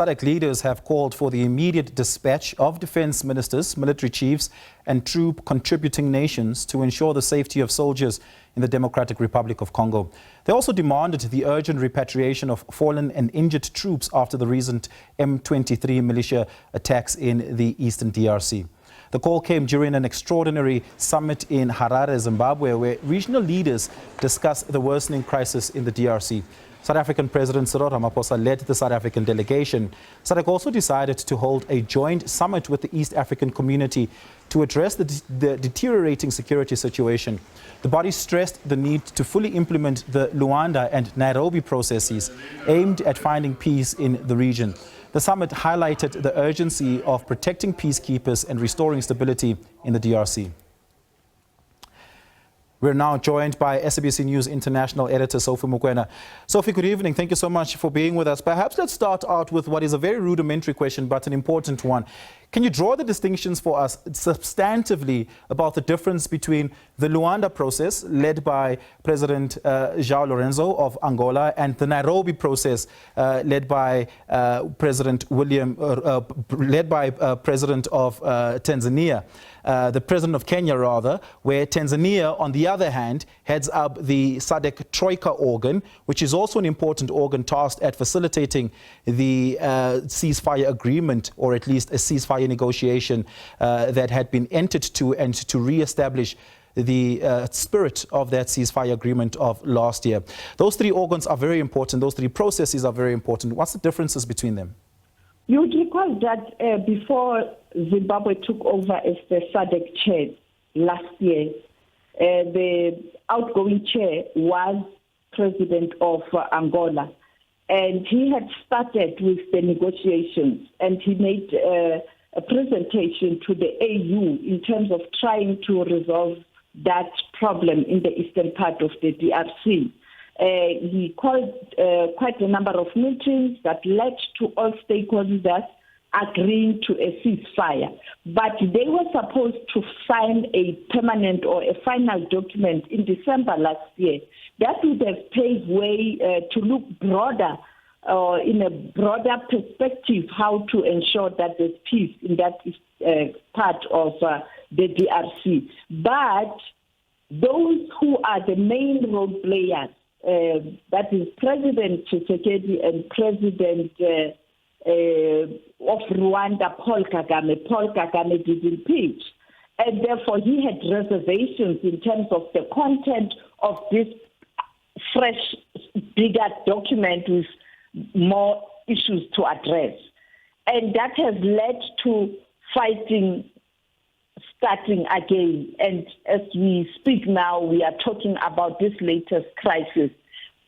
SADC leaders have called for the immediate dispatch of defense ministers, military chiefs and troop contributing nations to ensure the safety of soldiers in the Democratic Republic of Congo. They also demanded the urgent repatriation of fallen and injured troops after the recent M23 militia attacks in the eastern DRC. The call came during an extraordinary summit in Harare, Zimbabwe, where regional leaders discussed the worsening crisis in the DRC. South African President Cyril Ramaphosa led the South African delegation. SADC also decided to hold a joint summit with the East African community to address the deteriorating security situation. The body stressed the need to fully implement the Luanda and Nairobi processes aimed at finding peace in the region. The summit highlighted the urgency of protecting peacekeepers and restoring stability in the DRC. We're now joined by SABC News International Editor Sophie Mokena. Sophie, good evening. Thank you so much for being with us. Perhaps let's start out with what is a very rudimentary question, but an important one. Can you draw the distinctions for us substantively about the difference between the Luanda process led by President João Lourenço of Angola and the Nairobi process led by President President of Tanzania? The president of Kenya, rather, where Tanzania, on the other hand, heads up the SADC Troika organ, which is also an important organ tasked at facilitating the ceasefire agreement, or at least a ceasefire negotiation that had been entered to, and to re-establish the spirit of that ceasefire agreement of last year. Those three organs are very important. Those three processes are very important. What's the differences between them? You would recall that before Zimbabwe took over as the SADC chair last year, the outgoing chair was president of Angola. And he had started with the negotiations, and he made a presentation to the AU in terms of trying to resolve that problem in the eastern part of the DRC. He called quite a number of meetings that led to all stakeholders agreeing to a ceasefire. But they were supposed to sign a permanent or a final document in December last year. That would have paved way to look broader, in a broader perspective, how to ensure that there's peace in that part of the DRC. But those who are the main role players, that is President Tshisekedi and President of Rwanda, Paul Kagame did impeach. And therefore he had reservations in terms of the content of this fresh, bigger document with more issues to address. And that has led to fighting starting again. And as we speak now, we are talking about this latest crisis.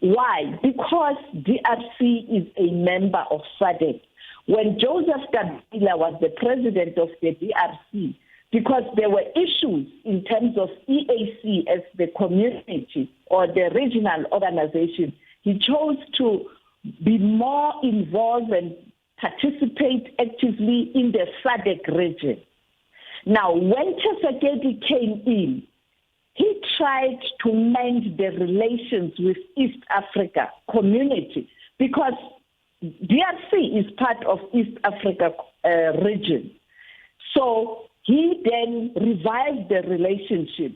Why? Because DRC is a member of SADC. When Joseph Kabila was the president of the DRC, because there were issues in terms of EAC as the community or the regional organization, he chose to be more involved and participate actively in the SADC region. Now, when Tshisekedi came in, he tried to mend the relations with East Africa community, because DRC is part of East Africa region. So he then revived the relationship.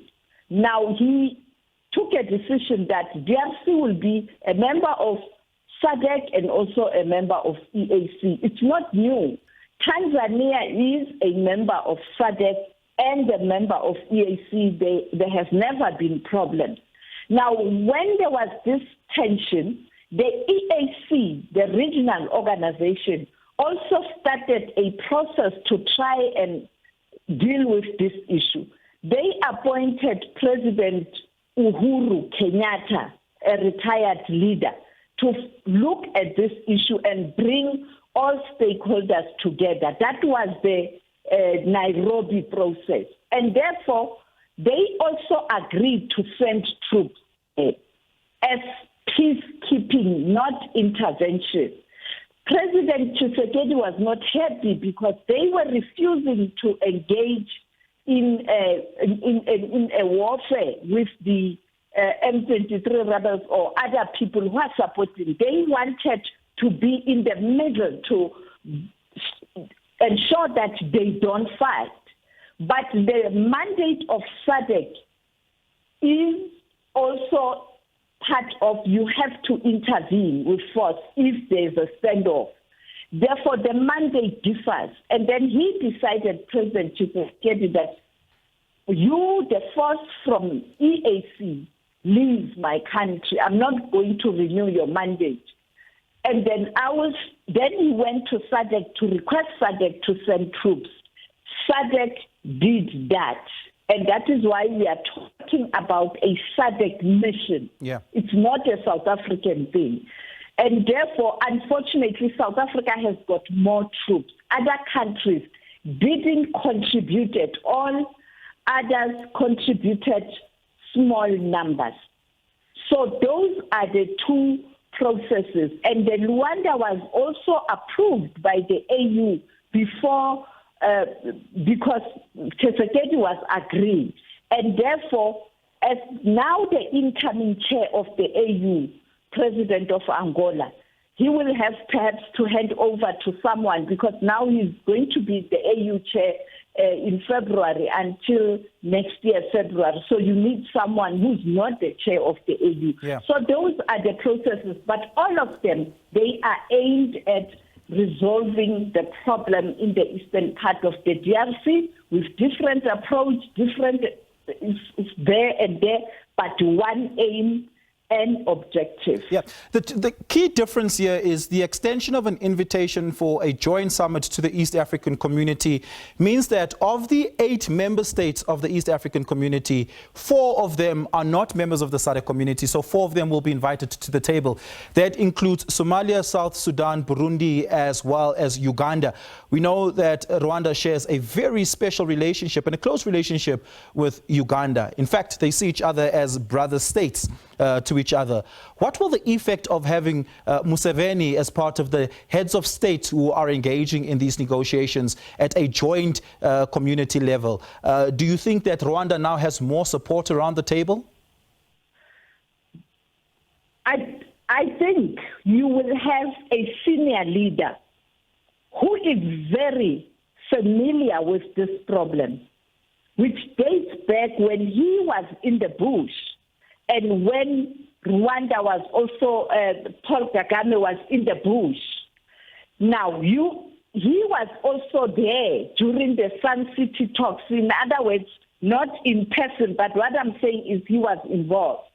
Now he took a decision that DRC will be a member of SADC and also a member of EAC. It's not new. Tanzania is a member of SADC and a member of EAC. There has never been problems. Now, when there was this tension, the EAC, the regional organization, also started a process to try and deal with this issue. They appointed President Uhuru Kenyatta, a retired leader, to look at this issue and bring all stakeholders together. That was the Nairobi process. And therefore, they also agreed to send troops as peacekeeping, not intervention. President Tshisekedi was not happy because they were refusing to engage in a warfare with the M23 rebels or other people who are supporting. They wanted to be in the middle to ensure that they don't fight. But the mandate of SADC is also part of you have to intervene with force if there's a standoff. Therefore, the mandate differs. And then he decided, President Tshisekedi, that you, the force from EAC, leave my country. I'm not going to renew your mandate. And then he went to SADC to request SADC to send troops. SADC did that. And that is why we are talking about a SADC mission. Yeah. It's not a South African thing. And therefore, unfortunately, South Africa has got more troops. Other countries didn't contribute at all. Others contributed small numbers. So those are the two processes. And the Luanda was also approved by the AU before, because Tshisekedi was agreeing. And therefore, as now the incoming chair of the AU, President of Angola, he will have perhaps to hand over to someone, because now he's going to be the AU chair in February until next year, February. So you need someone who's not the chair of the AU. Yeah. So those are the processes, but all of them, they are aimed at resolving the problem in the eastern part of the DRC with different approach, different it's there and there, but one aim and objective. Yeah, the key difference here is the extension of an invitation for a joint summit to the East African community means that of the 8 member states of the East African community, 4 of them are not members of the SADC community, so 4 of them will be invited to the table. That includes Somalia, South Sudan, Burundi, as well as Uganda. We know that Rwanda shares a very special relationship and a close relationship with Uganda. In fact, they see each other as brother states to each other. What will the effect of having Museveni as part of the heads of state who are engaging in these negotiations at a joint community level? Do you think that Rwanda now has more support around the table? I think you will have a senior leader who is very familiar with this problem, which dates back when he was in the bush and when Rwanda was also, Paul Kagame was in the bush. Now, he was also there during the Sun City talks. In other words, not in person, but what I'm saying is he was involved.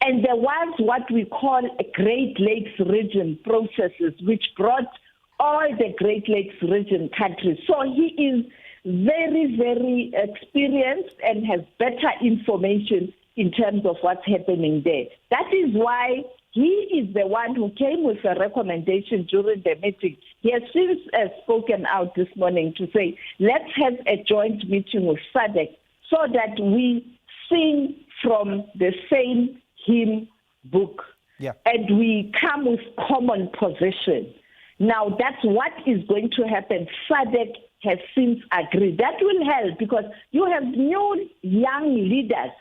And there was what we call a Great Lakes region processes, which brought all the Great Lakes region countries. So he is very, very experienced and has better information in terms of what's happening there. That is why he is the one who came with a recommendation during the meeting. He has since spoken out this morning to say, let's have a joint meeting with SADC so that we sing from the same hymn book. Yeah. And we come with common position. Now, that's what is going to happen. SADC has since agreed. That will help because you have new young leaders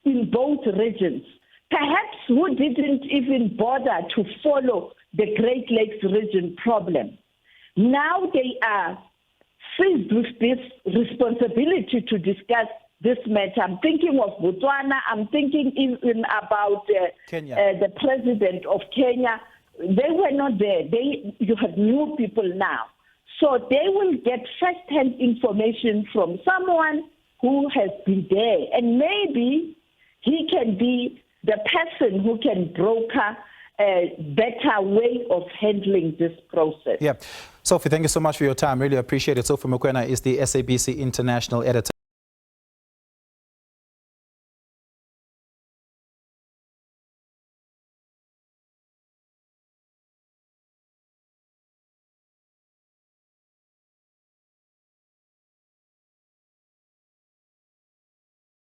in both regions, perhaps who didn't even bother to follow the Great Lakes region problem. Now they are seized with this responsibility to discuss this matter. I'm thinking of Botswana. I'm thinking even about Kenya. The president of Kenya. They were not there. You have new people now. So they will get first-hand information from someone who has been there. And maybe he can be the person who can broker a better way of handling this process. Yeah. Sophie, thank you so much for your time. Really appreciate it. Sophie Mokena is the SABC International Editor.